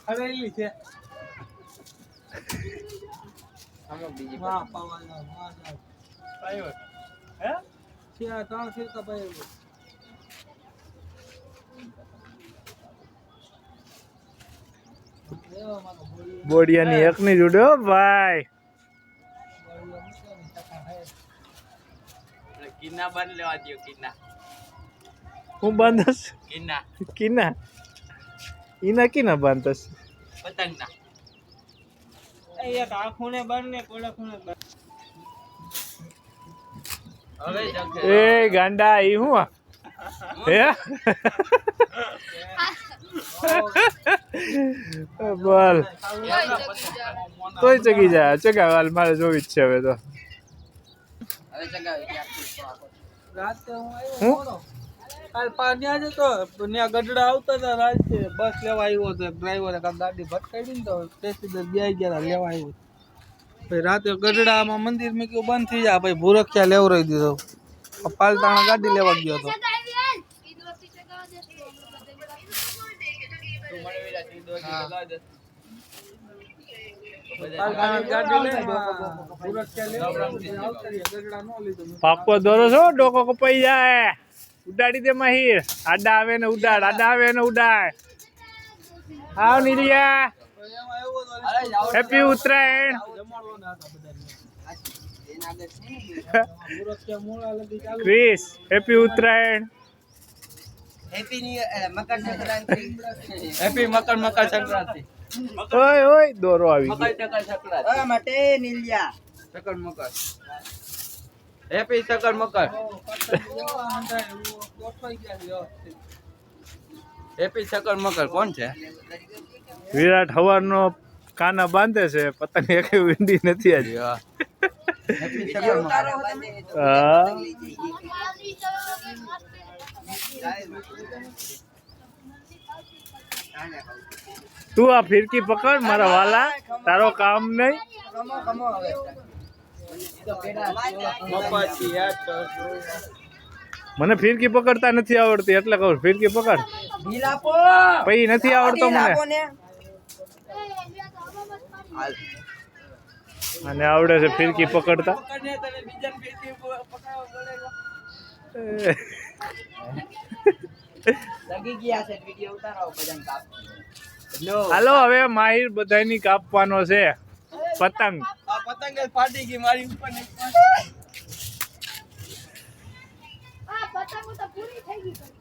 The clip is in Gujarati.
હરેલી છે આમાં બીજી વાહ પાવાનો વાહ પાયો હે છે 3 ફિરકા પાયો બોડિયાની એકની જોડે હો ભાઈ કિન્ના બન લેવા દો કિન્ના હું બાંધસ કિન્ના કિના ઈના કિના બાંધસ પતંગના એક આ ખૂણે બંને કોડા ખૂણે હવે જગે એ ગાંડા ઈ હું હે બોલ તોય ચગી જાય ચગાવાલ મારે જોવી જ છે હવે તો હવે જગાવી રાતે હું આવ્યો કાલ પાન્યા જતો ત્યાં ગઢડા આવતા હતા રાતે બસ લેવા આવ્યો હતો ડ્રાઈવરે કાંક ગાડી ભટકાડી ને તો પેસેન્જર બે ગયા લેવા આવ્યો પછી રાતે ગઢડામાં મંદિર મેં કયું બંધ થઈ જાય પછી ભૂરખ્યા લેવરાઈ દીધો પાલતાણા ગાડી લેવા ગયો હતો પાકો દોરો છો ડોકો કપાઈ જાય ઉડાડી દે માહીર આડા આવે ને ઉડાડ આડા આવે ને ઉડાડ આવ Neeliya happy Uttarayan Chris happy Uttarayan happy new Makar Sankranti happy Makar Sankranti ઓય ઓય દોરો આવી ગયો મકર સંક્રાંતિ આ માટે નીલિયા સકર મકર હેપી સકર મકર હેપી સકર મકર કોણ છે વિરાટ હવારનો કાના બાંધે છે પતંગ એક વિંડી નથી આજે હેપી સકર મકર હા તું આ ફિરકી પકડ મારા વાલા તારો કામ નહીં મને ફિરકી પકડતા નથી આવડતી એટલે કહું ફિરકી પકડ પછી નથી આવડતો મને અને આવડે છે ફિરકી પકડતા હાલો હવે માહિર બધાની કાપવાનો છે પતંગ પતંગ ફાટી ગઈ મારી ઉપર પતંગ તો પૂરી થઈ ગઈ.